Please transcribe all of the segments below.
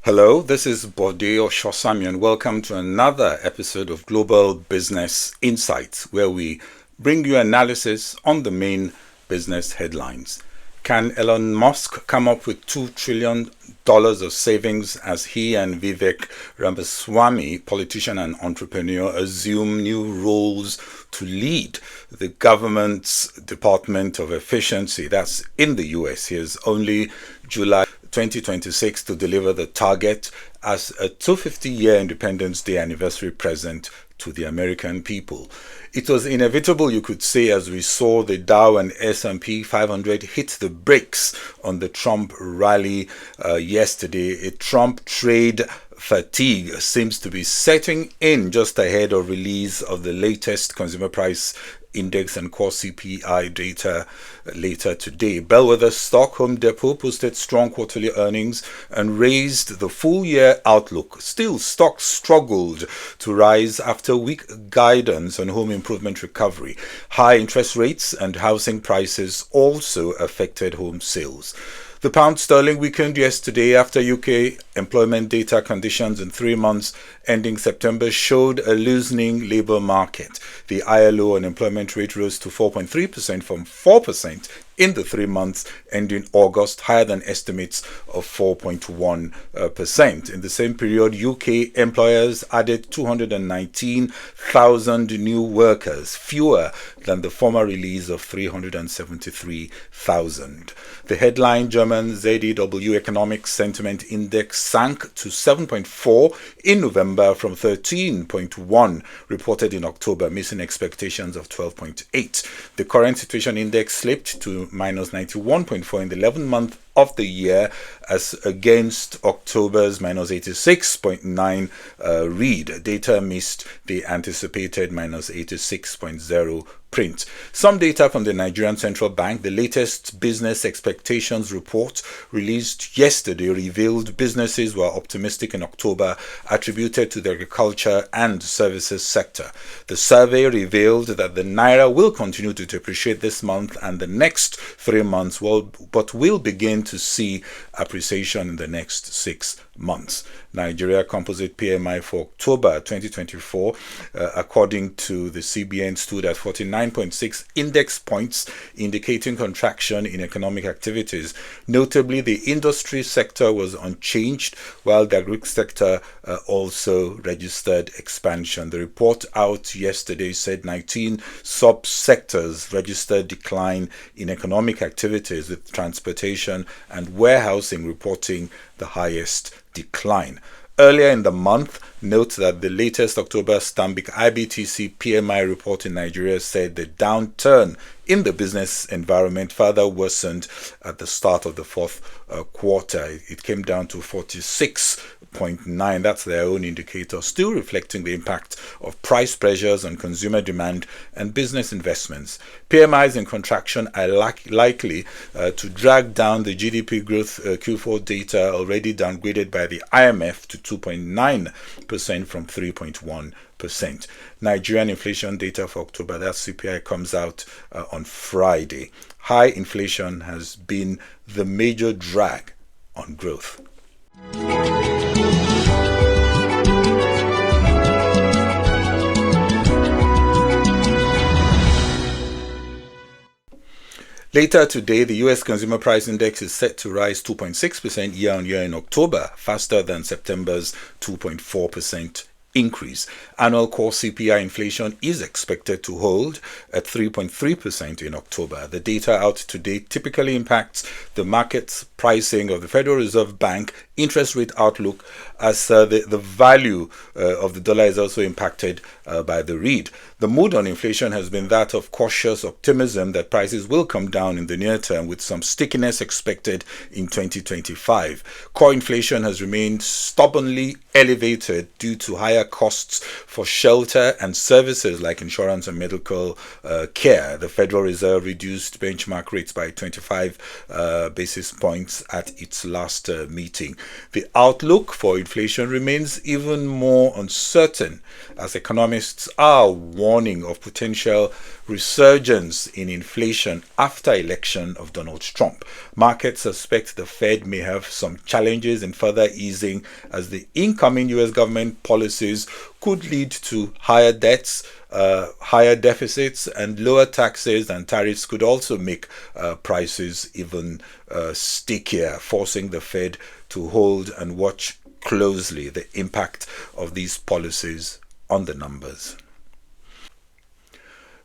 Hello, this is Bode Oshosami, and welcome to another episode of Global Business Insights, where we bring you analysis on the main business headlines. Can Elon Musk come up with $2 trillion of savings as he and Vivek Ramaswamy, politician and entrepreneur, assume new roles to lead the government's Department of Efficiency? That's in the US. Here's only July 2026 to deliver the target as a 250-year Independence Day anniversary present to the American people. It was inevitable, you could say, as we saw the Dow and S&P 500 hit the brakes on the Trump rally yesterday. A Trump trade fatigue seems to be setting in just ahead of release of the latest consumer price index and core CPI data later today. Bellwether stock Home Depot posted strong quarterly earnings and raised the full year outlook. Still, stocks struggled to rise after weak guidance on home improvement recovery. High interest rates and housing prices also affected home sales. The pound sterling weakened yesterday after UK employment data conditions in 3 months ending September showed a loosening labour market. The ILO unemployment rate rose to 4.3% from 4% in the 3 months ending August, higher than estimates of 4.1%. In the same period, UK employers added 219,000 new workers, fewer than the former release of 373,000. The headline German ZEW Economic Sentiment Index sank to 7.4 in November from 13.1 reported in October, missing expectations of 12.8. The current situation index slipped to minus 91.4 in the 11th month of the year, as against October's minus 86.9 read. Data missed the anticipated minus 86.0 print. Some data from the Nigerian Central Bank, the latest business expectations report released yesterday, revealed businesses were optimistic in October, attributed to the agriculture and services sector. The survey revealed that the Naira will continue to depreciate this month and the next 3 months, but will begin to see appreciation in the next 6 months. Nigeria Composite PMI for October 2024, according to the CBN, stood at 49.6 index points, indicating contraction in economic activities. Notably, the industry sector was unchanged, while the agri sector also registered expansion. The report out yesterday said 19 sub-sectors registered decline in economic activities, with transportation and warehousing reporting the highest decline. Earlier in the month, note that the latest October Stanbic IBTC PMI report in Nigeria said the downturn in the business environment further worsened at the start of the fourth quarter. It came down to 46.9. That's their own indicator, still reflecting the impact of price pressures on consumer demand and business investments. PMIs in contraction are likely to drag down the GDP growth Q4 data, already downgraded by the IMF to 2.9% from 3.1%. Nigerian inflation data for October, that CPI, comes out on Friday. High inflation has been the major drag on growth. Later today, the U.S. Consumer Price Index is set to rise 2.6% year-on-year in October, faster than September's 2.4% increase. Annual core CPI inflation is expected to hold at 3.3% in October. The data out today typically impacts the market's pricing of the Federal Reserve Bank interest rate outlook, as the value of the dollar is also impacted by the read. The mood on inflation has been that of cautious optimism that prices will come down in the near term, with some stickiness expected in 2025. Core inflation has remained stubbornly elevated due to higher costs for shelter and services like insurance and medical care. The Federal Reserve reduced benchmark rates by 25 basis points at its last meeting. The outlook for inflation remains even more uncertain, as economists are warning warning of potential resurgence in inflation after election of Donald Trump. Markets suspect the Fed may have some challenges in further easing as the incoming US government policies could lead to higher debts, higher deficits, and lower taxes and tariffs could also make prices even stickier, forcing the Fed to hold and watch closely the impact of these policies on the numbers.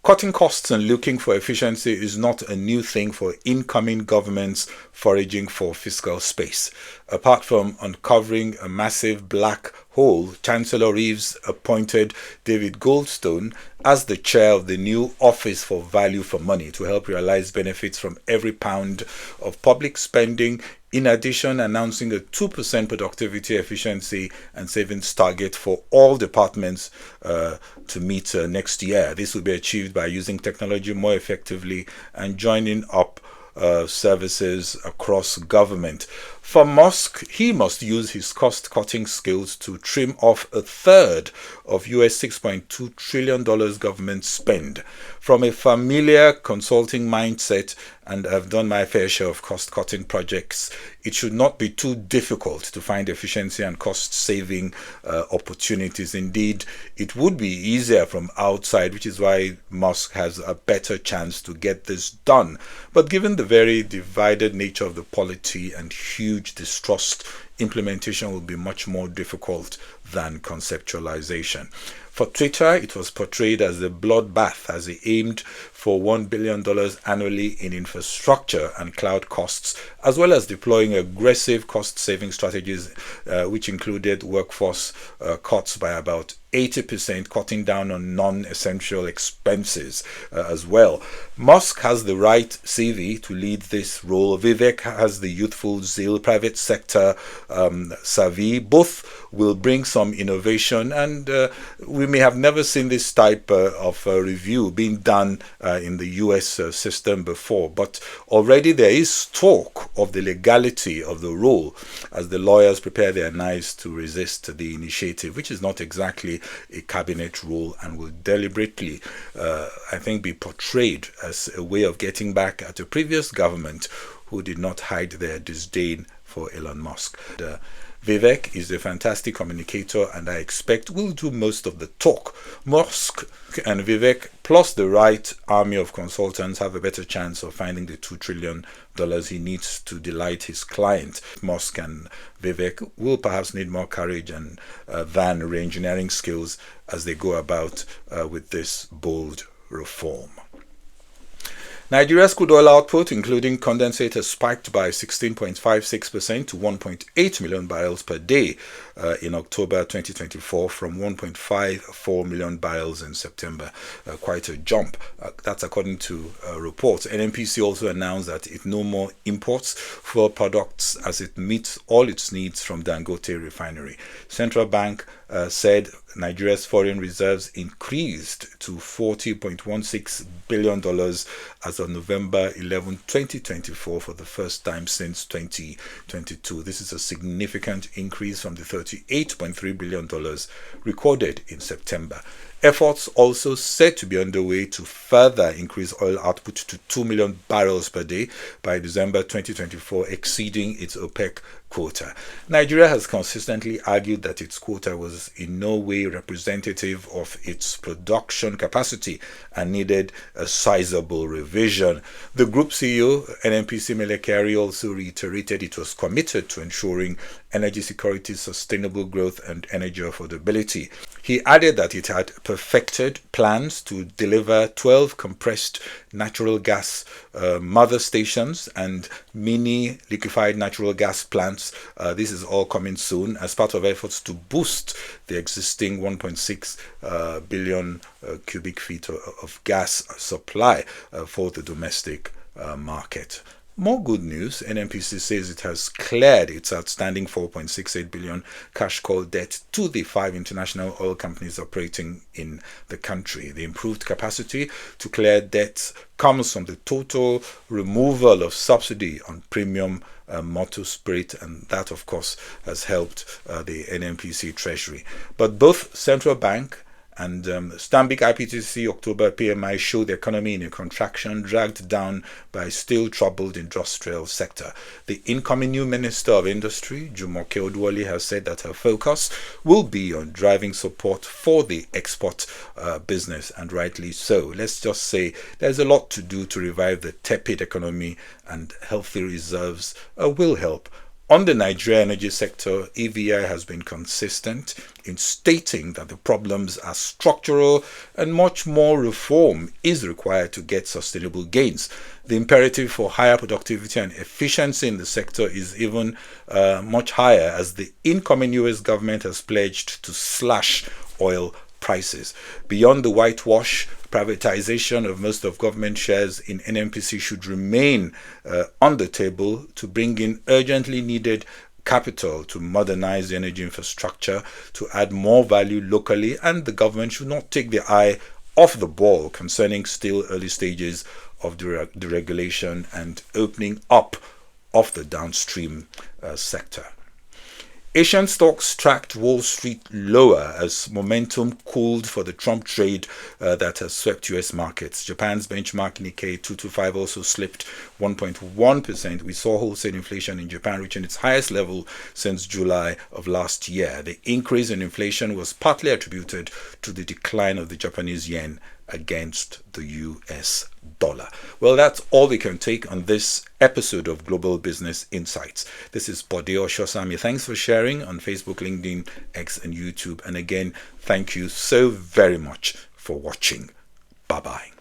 Cutting costs and looking for efficiency is not a new thing for incoming governments foraging for fiscal space. Apart from uncovering a massive black hole, Chancellor Reeves appointed David Goldstone as the chair of the new Office for Value for Money to help realize benefits from every pound of public spending, in addition announcing a 2% productivity efficiency and savings target for all departments to meet next year. This will be achieved by using technology more effectively and joining up services across government. For Musk, he must use his cost-cutting skills to trim off a third of US $6.2 trillion government spend. From a familiar consulting mindset, and I've done my fair share of cost-cutting projects, it should not be too difficult to find efficiency and cost-saving opportunities. Indeed, it would be easier from outside, which is why Musk has a better chance to get this done. But given the very divided nature of the polity and huge distrust, implementation will be much more difficult than conceptualization. For Twitter, it was portrayed as a bloodbath as he aimed for $1 billion annually in infrastructure and cloud costs, as well as deploying aggressive cost-saving strategies, which included workforce cuts by about 80%, cutting down on non-essential expenses as well. Musk has the right CV to lead this role. Vivek has the youthful zeal, private sector savvy. Both will bring some innovation, and we may have never seen this type of review being done in the US system before, but already there is talk of the legality of the role as the lawyers prepare their knives to resist the initiative, which is not exactly a cabinet role and will deliberately, I think, be portrayed as a way of getting back at a previous government who did not hide their disdain for Elon Musk. Vivek is a fantastic communicator, and I expect will do most of the talk. Musk and Vivek, plus the right army of consultants, have a better chance of finding the $2 trillion he needs to delight his client. Musk and Vivek will perhaps need more courage and than re-engineering skills as they go about with this bold reform. Nigeria's crude oil output, including condensate, has spiked by 16.56% to 1.8 million barrels per day in October 2024 from 1.54 million barrels in September. Quite a jump. That's according to reports. NNPC also announced that it no more imports fuel products as it meets all its needs from Dangote refinery. Central Bank said Nigeria's foreign reserves increased to $40.16 billion as of November 11, 2024 for the first time since 2022. This is a significant increase from the $38.3 billion recorded in September. Efforts also said to be underway to further increase oil output to 2 million barrels per day by December 2024, exceeding its OPEC quota. Nigeria has consistently argued that its quota was in no way representative of its production capacity and needed a sizable revision. The group CEO, NNPC Mele Kyari, also reiterated it was committed to ensuring energy security, sustainable growth, and energy affordability. He added that it had perfected plans to deliver 12 compressed natural gas mother stations and mini liquefied natural gas plants. This is all coming soon as part of efforts to boost the existing 1.6 billion cubic feet of gas supply for the domestic market. More good news, NNPC says it has cleared its outstanding $4.68 billion cash call debt to the 5 international oil companies operating in the country. The improved capacity to clear debts comes from the total removal of subsidy on premium motor spirit, and that, of course, has helped the NNPC treasury. But both central bank And Stanbic IPTC October PMI showed the economy in a contraction, dragged down by still troubled industrial sector. The incoming new Minister of Industry, Jumoke Odwole, has said that her focus will be on driving support for the export business, and rightly so. Let's just say there's a lot to do to revive the tepid economy, and healthy reserves will help. On the Nigeria energy sector, EVI has been consistent in stating that the problems are structural and much more reform is required to get sustainable gains. The imperative for higher productivity and efficiency in the sector is even much higher, as the incoming US government has pledged to slash oil prices. Beyond the whitewash, privatization of most of government shares in NNPC should remain on the table to bring in urgently needed capital to modernize the energy infrastructure, to add more value locally, and the government should not take the eye off the ball concerning still early stages of deregulation and opening up of the downstream sector. Asian stocks tracked Wall Street lower as momentum cooled for the Trump trade that has swept US markets. Japan's benchmark Nikkei 225 also slipped 1.1%. We saw wholesale inflation in Japan reaching its highest level since July of last year. The increase in inflation was partly attributed to the decline of the Japanese yen against the US dollar. Well, that's all we can take on this episode of Global Business Insights. This is Bode Oshosami. Thanks for sharing on Facebook, LinkedIn, X, and YouTube. And again, thank you so very much for watching. Bye-bye.